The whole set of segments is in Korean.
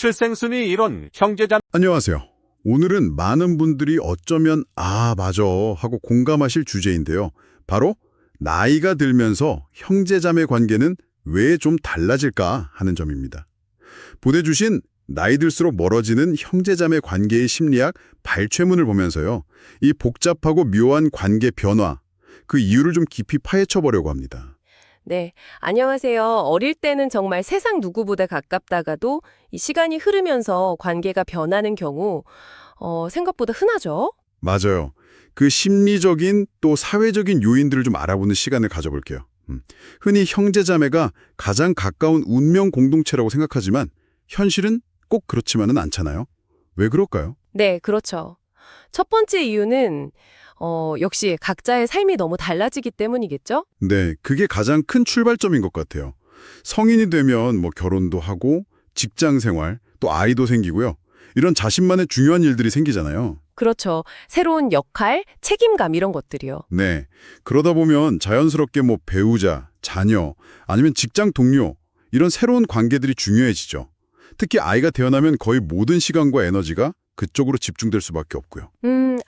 출생순위 이론, 형제자매. 안녕하세요. 오늘은 많은 분들이 어쩌면 맞아 하고 공감하실 주제인데요. 바로 나이가 들면서 형제자매 관계는 왜 좀 달라질까 하는 점입니다. 보내주신 나이 들수록 멀어지는 형제자매 관계의 심리학 발췌문을 보면서요. 이 복잡하고 묘한 관계 변화, 그 이유를 좀 깊이 파헤쳐 보려고 합니다. 네, 안녕하세요. 어릴 때는 정말 세상 누구보다 가깝다가도 이 시간이 흐르면서 관계가 변하는 경우 생각보다 흔하죠? 맞아요. 그 심리적인 또 사회적인 요인들을 좀 알아보는 시간을 가져볼게요. 흔히 형제자매가 가장 가까운 운명 공동체라고 생각하지만 현실은 꼭 그렇지만은 않잖아요. 왜 그럴까요? 네, 그렇죠. 첫 번째 이유는 역시 각자의 삶이 너무 달라지기 때문이겠죠? 네, 그게 가장 큰 출발점인 것 같아요. 성인이 되면 뭐 결혼도 하고 직장 생활, 또 아이도 생기고요. 이런 자신만의 중요한 일들이 생기잖아요. 그렇죠. 새로운 역할, 책임감 이런 것들이요. 네, 그러다 보면 자연스럽게 뭐 배우자, 자녀, 아니면 직장 동료 이런 새로운 관계들이 중요해지죠. 특히 아이가 태어나면 거의 모든 시간과 에너지가 그쪽으로 집중될 수밖에 없고요.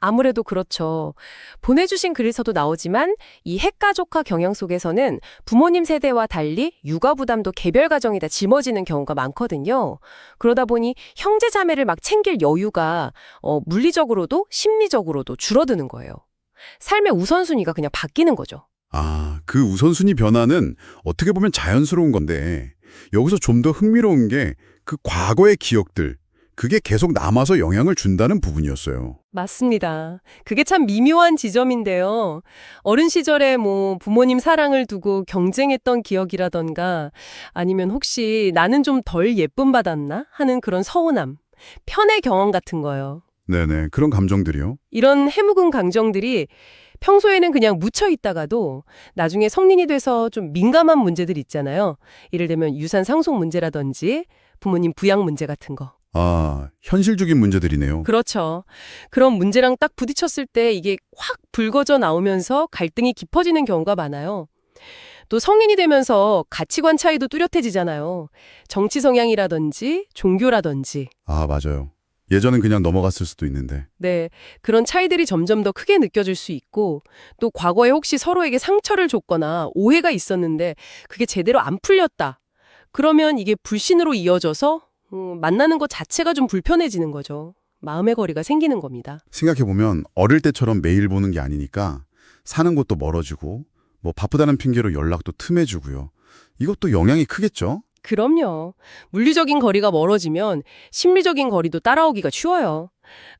아무래도 그렇죠. 보내주신 글에서도 나오지만 이 핵가족화 경향 속에서는 부모님 세대와 달리 육아 부담도 개별 가정이 다 짊어지는 경우가 많거든요. 그러다 보니 형제 자매를 막 챙길 여유가 물리적으로도 심리적으로도 줄어드는 거예요. 삶의 우선순위가 그냥 바뀌는 거죠. 그 우선순위 변화는 어떻게 보면 자연스러운 건데 여기서 좀 더 흥미로운 게 그 과거의 기억들, 그게 계속 남아서 영향을 준다는 부분이었어요. 맞습니다. 그게 참 미묘한 지점인데요. 어린 시절에 뭐 부모님 사랑을 두고 경쟁했던 기억이라던가 아니면 혹시 나는 좀 덜 예쁨 받았나 하는 그런 서운함, 편의 경험 같은 거요. 네네, 그런 감정들이요. 이런 해묵은 감정들이 평소에는 그냥 묻혀 있다가도 나중에 성인이 돼서 좀 민감한 문제들 있잖아요. 예를 들면 유산 상속 문제라든지 부모님 부양 문제 같은 거. 현실적인 문제들이네요. 그렇죠. 그런 문제랑 딱 부딪혔을 때 이게 확 불거져 나오면서 갈등이 깊어지는 경우가 많아요. 또 성인이 되면서 가치관 차이도 뚜렷해지잖아요. 정치 성향이라든지 종교라든지. 맞아요. 예전엔 그냥 넘어갔을 수도 있는데. 네, 그런 차이들이 점점 더 크게 느껴질 수 있고 또 과거에 혹시 서로에게 상처를 줬거나 오해가 있었는데 그게 제대로 안 풀렸다. 그러면 이게 불신으로 이어져서 만나는 것 자체가 좀 불편해지는 거죠. 마음의 거리가 생기는 겁니다. 생각해보면 어릴 때처럼 매일 보는 게 아니니까 사는 곳도 멀어지고 뭐 바쁘다는 핑계로 연락도 틈해주고요. 이것도 영향이 크겠죠? 그럼요. 물리적인 거리가 멀어지면 심리적인 거리도 따라오기가 쉬워요.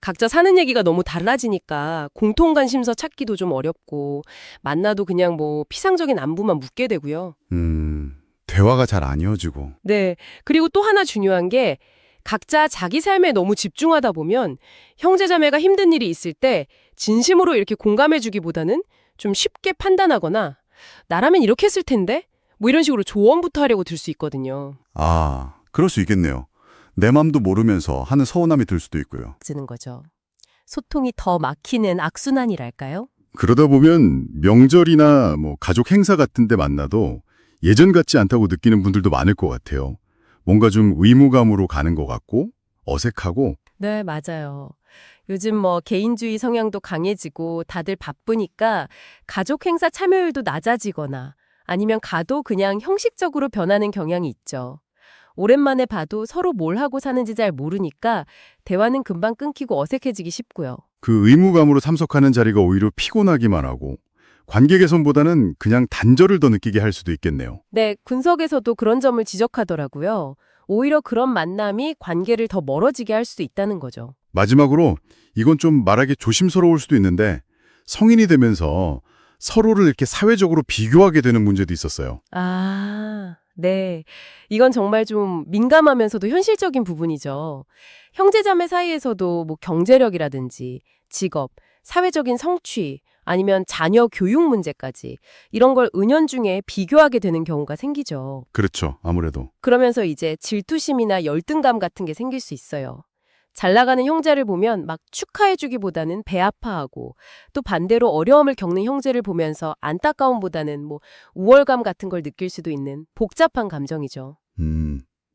각자 사는 얘기가 너무 달라지니까 공통 관심사 찾기도 좀 어렵고 만나도 그냥 뭐 피상적인 안부만 묻게 되고요. 대화가 잘 안 이어지고. 네. 그리고 또 하나 중요한 게 각자 자기 삶에 너무 집중하다 보면 형제자매가 힘든 일이 있을 때 진심으로 이렇게 공감해주기보다는 좀 쉽게 판단하거나 나라면 이렇게 했을 텐데? 뭐 이런 식으로 조언부터 하려고 들 수 있거든요. 그럴 수 있겠네요. 내 맘도 모르면서 하는 서운함이 들 수도 있고요. 쓰는 거죠. 소통이 더 막히는 악순환이랄까요? 그러다 보면 명절이나 뭐 가족 행사 같은 데 만나도 예전 같지 않다고 느끼는 분들도 많을 것 같아요. 뭔가 좀 의무감으로 가는 것 같고 어색하고. 네, 맞아요. 요즘 뭐 개인주의 성향도 강해지고 다들 바쁘니까 가족 행사 참여율도 낮아지거나 아니면 가도 그냥 형식적으로 변하는 경향이 있죠. 오랜만에 봐도 서로 뭘 하고 사는지 잘 모르니까 대화는 금방 끊기고 어색해지기 쉽고요. 그 의무감으로 참석하는 자리가 오히려 피곤하기만 하고 관계 개선보다는 그냥 단절을 더 느끼게 할 수도 있겠네요. 네, 분석에서도 그런 점을 지적하더라고요. 오히려 그런 만남이 관계를 더 멀어지게 할 수도 있다는 거죠. 마지막으로 이건 좀 말하기 조심스러울 수도 있는데 성인이 되면서 서로를 이렇게 사회적으로 비교하게 되는 문제도 있었어요. 네. 이건 정말 좀 민감하면서도 현실적인 부분이죠. 형제자매 사이에서도 뭐 경제력이라든지 직업, 사회적인 성취, 아니면 자녀 교육 문제까지 이런 걸 은연중에 비교하게 되는 경우가 생기죠. 그렇죠. 아무래도. 그러면서 이제 질투심이나 열등감 같은 게 생길 수 있어요. 잘 나가는 형제를 보면 막 축하해주기보다는 배 아파하고 또 반대로 어려움을 겪는 형제를 보면서 안타까움보다는 뭐 우월감 같은 걸 느낄 수도 있는 복잡한 감정이죠.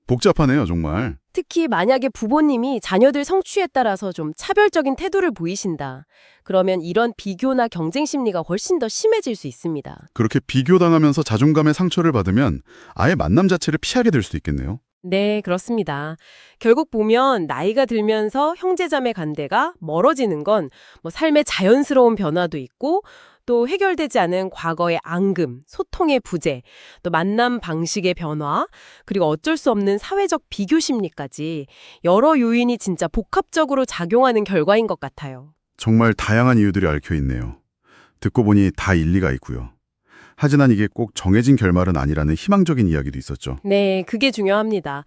복잡하네요, 정말. 특히 만약에 부모님이 자녀들 성취에 따라서 좀 차별적인 태도를 보이신다. 그러면 이런 비교나 경쟁 심리가 훨씬 더 심해질 수 있습니다. 그렇게 비교당하면서 자존감의 상처를 받으면 아예 만남 자체를 피하게 될 수도 있겠네요. 네, 그렇습니다. 결국 보면 나이가 들면서 형제자매 관계가 멀어지는 건 뭐 삶의 자연스러운 변화도 있고 또 해결되지 않은 과거의 앙금, 소통의 부재, 또 만남 방식의 변화, 그리고 어쩔 수 없는 사회적 비교 심리까지 여러 요인이 진짜 복합적으로 작용하는 결과인 것 같아요. 정말 다양한 이유들이 얽혀 있네요. 듣고 보니 다 일리가 있고요. 하지만 이게 꼭 정해진 결말은 아니라는 희망적인 이야기도 있었죠. 네, 그게 중요합니다.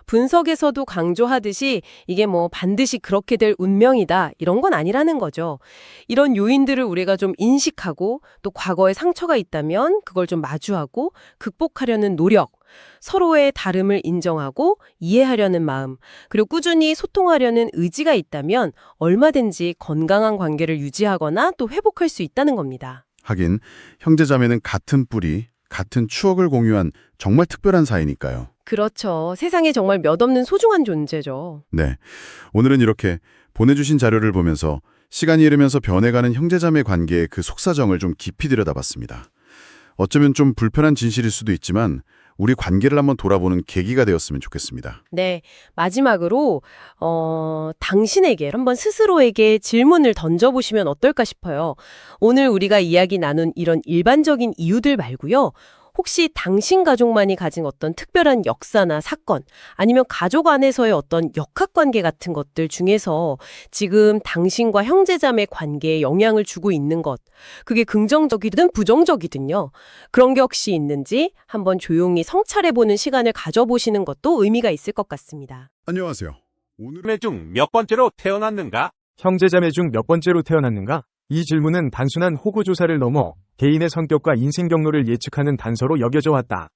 분석에서도 강조하듯이 이게 뭐 반드시 그렇게 될 운명이다 이런 건 아니라는 거죠. 이런 요인들을 우리가 좀 인식하고 또 과거에 상처가 있다면 그걸 좀 마주하고 극복하려는 노력, 서로의 다름을 인정하고 이해하려는 마음, 그리고 꾸준히 소통하려는 의지가 있다면 얼마든지 건강한 관계를 유지하거나 또 회복할 수 있다는 겁니다. 하긴 형제자매는 같은 뿌리, 같은 추억을 공유한 정말 특별한 사이니까요. 그렇죠. 세상에 정말 몇 없는 소중한 존재죠. 네, 오늘은 이렇게 보내주신 자료를 보면서 시간이 흐르면서 변해가는 형제자매 관계의 그 속사정을 좀 깊이 들여다봤습니다. 어쩌면 좀 불편한 진실일 수도 있지만 우리 관계를 한번 돌아보는 계기가 되었으면 좋겠습니다. 네, 마지막으로 당신에게 한번 스스로에게 질문을 던져보시면 어떨까 싶어요. 오늘 우리가 이야기 나눈 이런 일반적인 이유들 말고요. 혹시 당신 가족만이 가진 어떤 특별한 역사나 사건, 아니면 가족 안에서의 어떤 역학관계 같은 것들 중에서 지금 당신과 형제자매 관계에 영향을 주고 있는 것, 그게 긍정적이든 부정적이든요. 그런 게 혹시 있는지 한번 조용히 성찰해보는 시간을 가져보시는 것도 의미가 있을 것 같습니다. 안녕하세요. 오늘은 자매 중 몇 번째로 태어났는가? 형제자매 중 몇 번째로 태어났는가? 이 질문은 단순한 호구조사를 넘어 개인의 성격과 인생 경로를 예측하는 단서로 여겨져 왔다.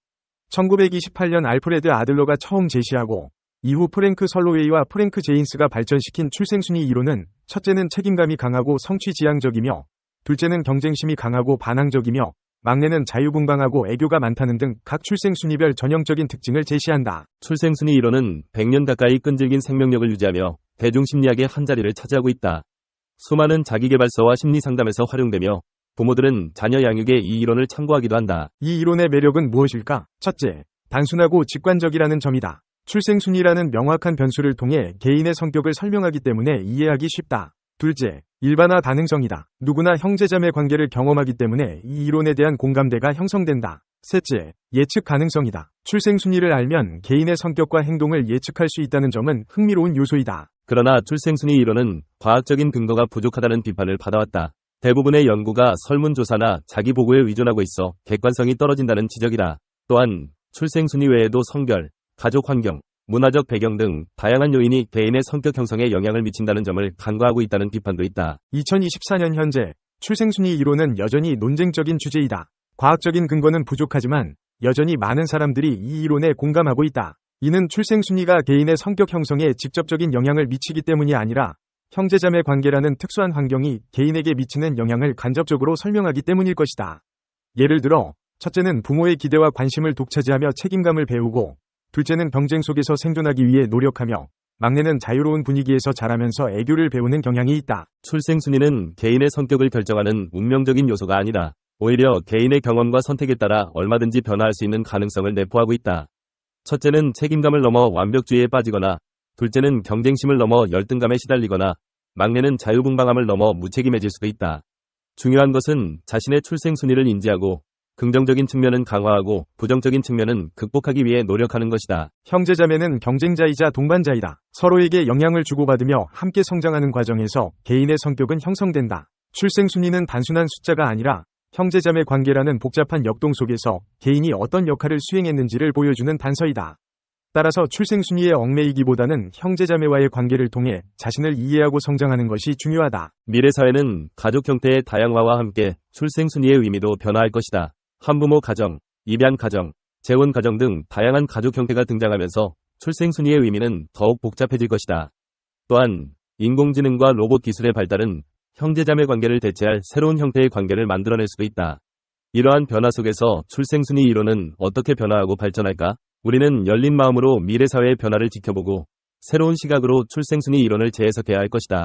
1928년 알프레드 아들러가 처음 제시하고 이후 프랭크 설로웨이와 프랭크 제인스가 발전시킨 출생순위 이론은 첫째는 책임감이 강하고 성취지향적이며 둘째는 경쟁심이 강하고 반항적이며 막내는 자유분방하고 애교가 많다는 등 각 출생순위별 전형적인 특징을 제시한다. 출생순위 이론은 100년 가까이 끈질긴 생명력을 유지하며 대중심리학의 한자리를 차지하고 있다. 수많은 자기계발서와 심리상담에서 활용되며 부모들은 자녀 양육에 이 이론을 참고하기도 한다. 이 이론의 매력은 무엇일까? 첫째, 단순하고 직관적이라는 점이다. 출생순위라는 명확한 변수를 통해 개인의 성격을 설명하기 때문에 이해하기 쉽다. 둘째, 일반화 가능성이다. 누구나 형제자매 관계를 경험하기 때문에 이 이론에 대한 공감대가 형성된다. 셋째, 예측 가능성이다. 출생순위를 알면 개인의 성격과 행동을 예측할 수 있다는 점은 흥미로운 요소이다. 그러나 출생순위 이론은 과학적인 근거가 부족하다는 비판을 받아왔다. 대부분의 연구가 설문조사나 자기보고에 의존하고 있어 객관성이 떨어진다는 지적이다. 또한 출생순위 외에도 성별, 가족 환경, 문화적 배경 등 다양한 요인이 개인의 성격 형성에 영향을 미친다는 점을 간과하고 있다는 비판도 있다. 2024년 현재 출생순위 이론은 여전히 논쟁적인 주제이다. 과학적인 근거는 부족하지만 여전히 많은 사람들이 이 이론에 공감하고 있다. 이는 출생순위가 개인의 성격 형성에 직접적인 영향을 미치기 때문이 아니라 형제자매 관계라는 특수한 환경이 개인에게 미치는 영향을 간접적으로 설명하기 때문일 것이다. 예를 들어, 첫째는 부모의 기대와 관심을 독차지하며 책임감을 배우고, 둘째는 경쟁 속에서 생존하기 위해 노력하며, 막내는 자유로운 분위기에서 자라면서 애교를 배우는 경향이 있다. 출생순위는 개인의 성격을 결정하는 운명적인 요소가 아니다. 오히려 개인의 경험과 선택에 따라 얼마든지 변화할 수 있는 가능성을 내포하고 있다. 첫째는 책임감을 넘어 완벽주의에 빠지거나, 둘째는 경쟁심을 넘어 열등감에 시달리거나, 막내는 자유분방함을 넘어 무책임해질 수도 있다. 중요한 것은 자신의 출생순위를 인지하고 긍정적인 측면은 강화하고 부정적인 측면은 극복하기 위해 노력하는 것이다. 형제자매는 경쟁자이자 동반자이다. 서로에게 영향을 주고받으며 함께 성장하는 과정에서 개인의 성격은 형성된다. 출생순위는 단순한 숫자가 아니라 형제자매 관계라는 복잡한 역동 속에서 개인이 어떤 역할을 수행했는지를 보여주는 단서이다. 따라서 출생순위에 얽매이기보다는 형제자매와의 관계를 통해 자신을 이해하고 성장하는 것이 중요하다. 미래 사회는 가족 형태의 다양화와 함께 출생순위의 의미도 변화할 것이다. 한부모 가정, 입양 가정, 재혼 가정 등 다양한 가족 형태가 등장하면서 출생순위의 의미는 더욱 복잡해질 것이다. 또한 인공지능과 로봇 기술의 발달은 형제자매 관계를 대체할 새로운 형태의 관계를 만들어낼 수도 있다. 이러한 변화 속에서 출생순위 이론은 어떻게 변화하고 발전할까? 우리는 열린 마음으로 미래 사회의 변화를 지켜보고 새로운 시각으로 출생순위 이론을 재해석해야 할 것이다.